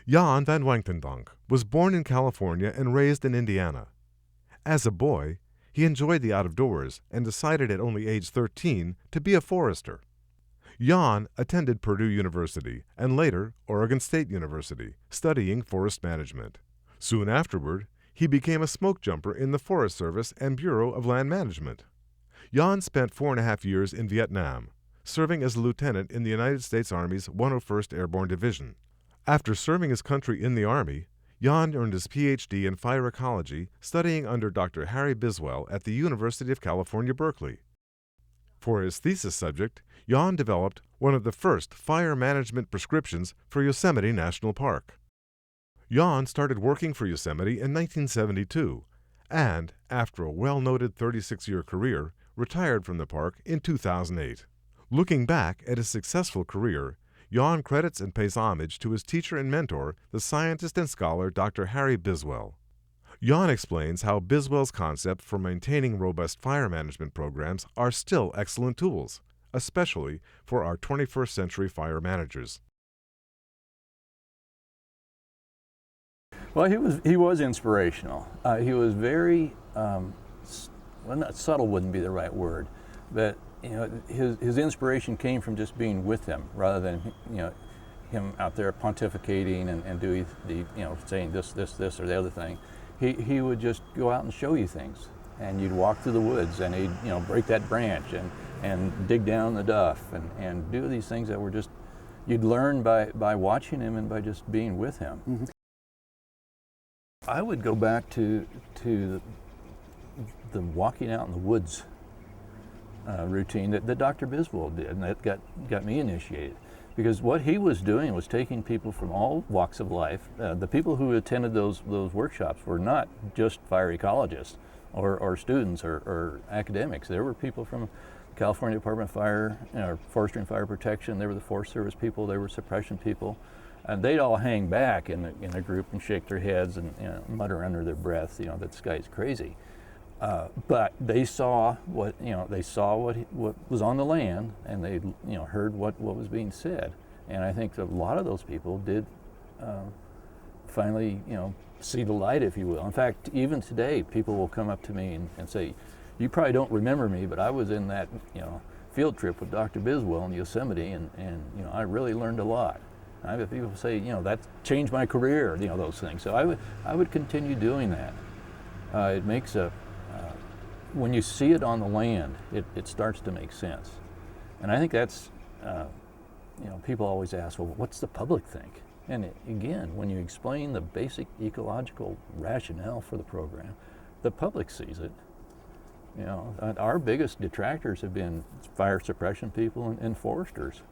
Jan van Wagtendonk was born in California and raised in Indiana. As a boy, he enjoyed the out-of-doors and decided at only age 13 to be a forester. Jan attended Purdue University and later Oregon State University, studying forest management. Soon afterward, he became a smokejumper in the Forest Service and Bureau of Land Management. Jan spent 4.5 years in Vietnam, serving as a lieutenant in the United States Army's 101st Airborne Division. After serving his country in the Army, Jan earned his Ph.D. in Fire Ecology, studying under Dr. Harry Biswell at the University of California, Berkeley. For his thesis subject, Jan developed one of the first fire management prescriptions for Yosemite National Park. Jan started working for Yosemite in 1972 and, after a well-noted 36-year career, retired from the park in 2008. Looking back at his successful career, Jan credits and pays homage to his teacher and mentor, the scientist and scholar Dr. Harry Biswell. Jan explains how Biswell's concept for maintaining robust fire management programs are still excellent tools, especially for our 21st century fire managers. Well, he was inspirational. He was very, well, not subtle wouldn't be the right word, but his inspiration came from just being with him rather than him out there pontificating and doing the saying this or the other thing. He would just go out and show you things, and you'd walk through the woods and he'd break that branch and dig down the duff and do these things that were just you'd learn by watching him and by just being with him. Mm-hmm. I would go back to the walking out in the woods routine that Dr. Biswell did, and that got me initiated. Because what he was doing was taking people from all walks of life. The people who attended those workshops were not just fire ecologists or students or academics. There were people from California Department of Fire, Forestry and Fire Protection. There were the Forest Service people. There were suppression people. And they'd all hang back in a group and shake their heads and mutter under their breath, that this guy's crazy. But they saw what was on the land, and they heard what was being said. And I think that a lot of those people did finally see the light, if you will. In fact, even today, people will come up to me and say, "You probably don't remember me, but I was in that field trip with Dr. Biswell in Yosemite, and I really learned a lot." I have people say, that changed my career, those things. So I would continue doing that. It makes when you see it on the land, it starts to make sense. And I think that's, people always ask, well, what's the public think? And again, when you explain the basic ecological rationale for the program, the public sees it. Our biggest detractors have been fire suppression people and foresters.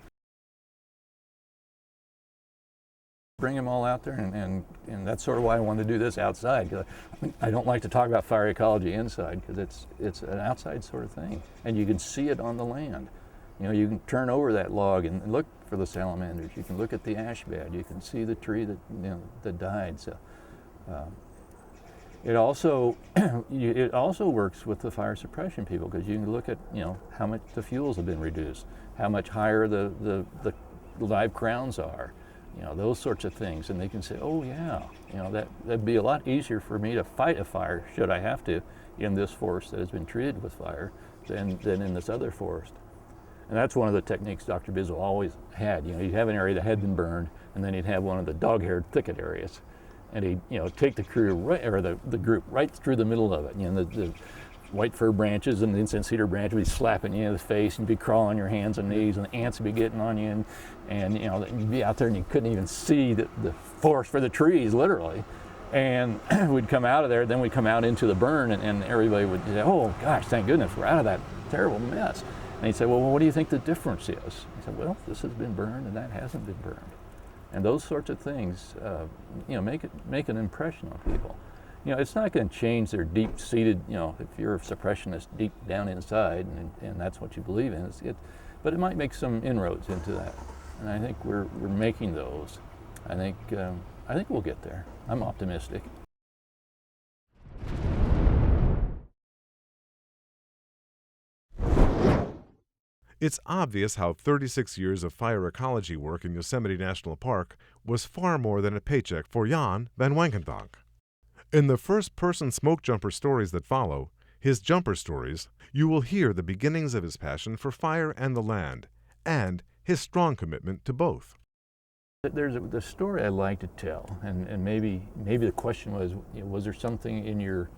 Bring them all out there, and that's sort of why I wanted to do this outside. Cause I don't like to talk about fire ecology inside because it's an outside sort of thing, and you can see it on the land. You can turn over that log and look for the salamanders. You can look at the ash bed. You can see the tree that died. So it also works with the fire suppression people because you can look at how much the fuels have been reduced, how much higher the live crowns are. Those sorts of things, and they can say, oh yeah, that'd be a lot easier for me to fight a fire, should I have to, in this forest that has been treated with fire than in this other forest. And that's one of the techniques Dr. Biswell always had. He'd have an area that had been burned, and then he'd have one of the dog-haired thicket areas. And he'd take the crew the group right through the middle of it. The white fir branches and the incense cedar branch would be slapping you in the face, and you'd be crawling on your hands and knees, and the ants would be getting on you, and you'd be out there and you couldn't even see the forest for the trees, literally. And we'd come out of there, then we'd come out into the burn, and everybody would say, oh gosh, thank goodness we're out of that terrible mess. And he'd say, well, what do you think the difference is? He said, well, this has been burned and that hasn't been burned. And those sorts of things, make an impression on people. It's not going to change their deep-seated, if you're a suppressionist deep down inside and that's what you believe in, but it might make some inroads into that. And I think we're making those. I think we'll get there. I'm optimistic. It's obvious how 36 years of fire ecology work in Yosemite National Park was far more than a paycheck for Jan van Wagtendonk. In the first-person Smokejumper stories that follow, his jumper stories, you will hear the beginnings of his passion for fire and the land, and his strong commitment to both. There's the story I like to tell, and maybe the question was, was there something in your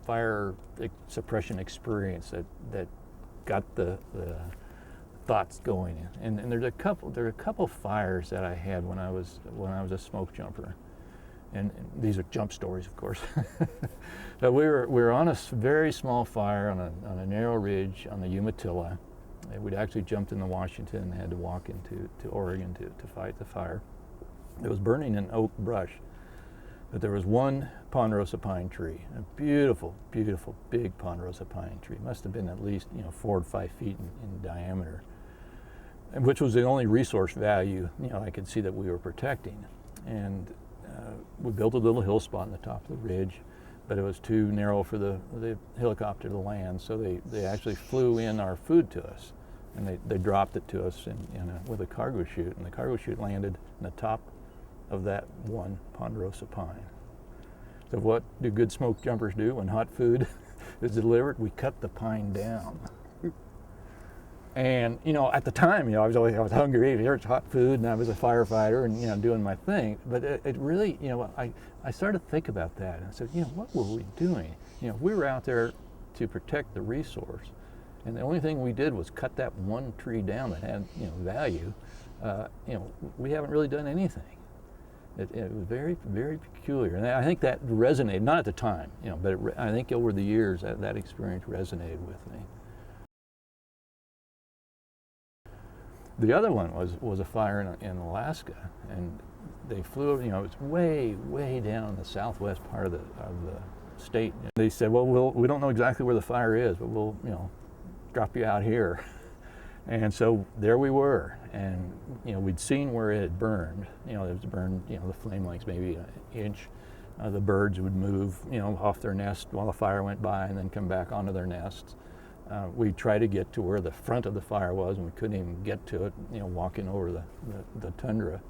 fire suppression experience that got the thoughts going? And there are a couple fires that I had when I was a smoke jumper, and these are jump stories, of course. But we were on a very small fire on a narrow ridge on the Umatilla. We'd actually jumped into Washington and had to walk into Oregon to fight the fire. It was burning in oak brush, but there was one ponderosa pine tree, a beautiful, beautiful big ponderosa pine tree. It must have been at least 4 to 5 feet in diameter, and which was the only resource value I could see that we were protecting. And we built a little hill spot on the top of the ridge, but it was too narrow for the helicopter to land, so they actually flew in our food to us, and they dropped it to us with a cargo chute, and the cargo chute landed in the top of that one ponderosa pine. So what do good smoke jumpers do when hot food is delivered? We cut the pine down. And at the time, I was hungry. There's hot food, and I was a firefighter, and doing my thing. But it really, I started to think about that, and I said, what were we doing? We were out there to protect the resource, and the only thing we did was cut that one tree down that had value. We haven't really done anything. It was very, very peculiar, and I think that resonated. Not at the time, but I think over the years that experience resonated with me. The other one was a fire in Alaska, and they flew. It was way, way down in the southwest part of the state. And they said, "Well, we don't know exactly where the fire is, but we'll drop you out here." And so there we were, and we'd seen where it had burned. It was burned. The flame lengths maybe an inch. The birds would move, off their nest while the fire went by, and then come back onto their nests. We tried to get to where the front of the fire was, and we couldn't even get to it, walking over the tundra.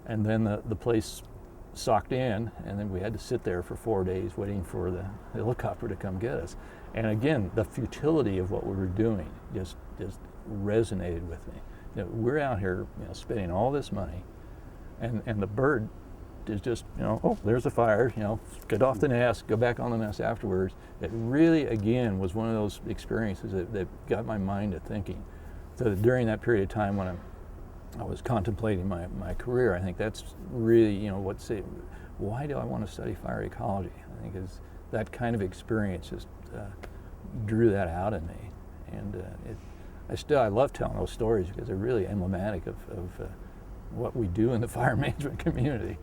And then the place socked in, and then we had to sit there for 4 days waiting for the helicopter to come get us. And again, the futility of what we were doing just resonated with me. We're out here, spending all this money, and the bird is just, oh, there's the fire, get off the nest, go back on the nest afterwards. It really, again, was one of those experiences that got my mind to thinking. So that during that period of time when I was contemplating my career, I think that's really, why do I want to study fire ecology? I think is that kind of experience just drew that out in me. And I love telling those stories because they're really emblematic of what we do in the fire management community.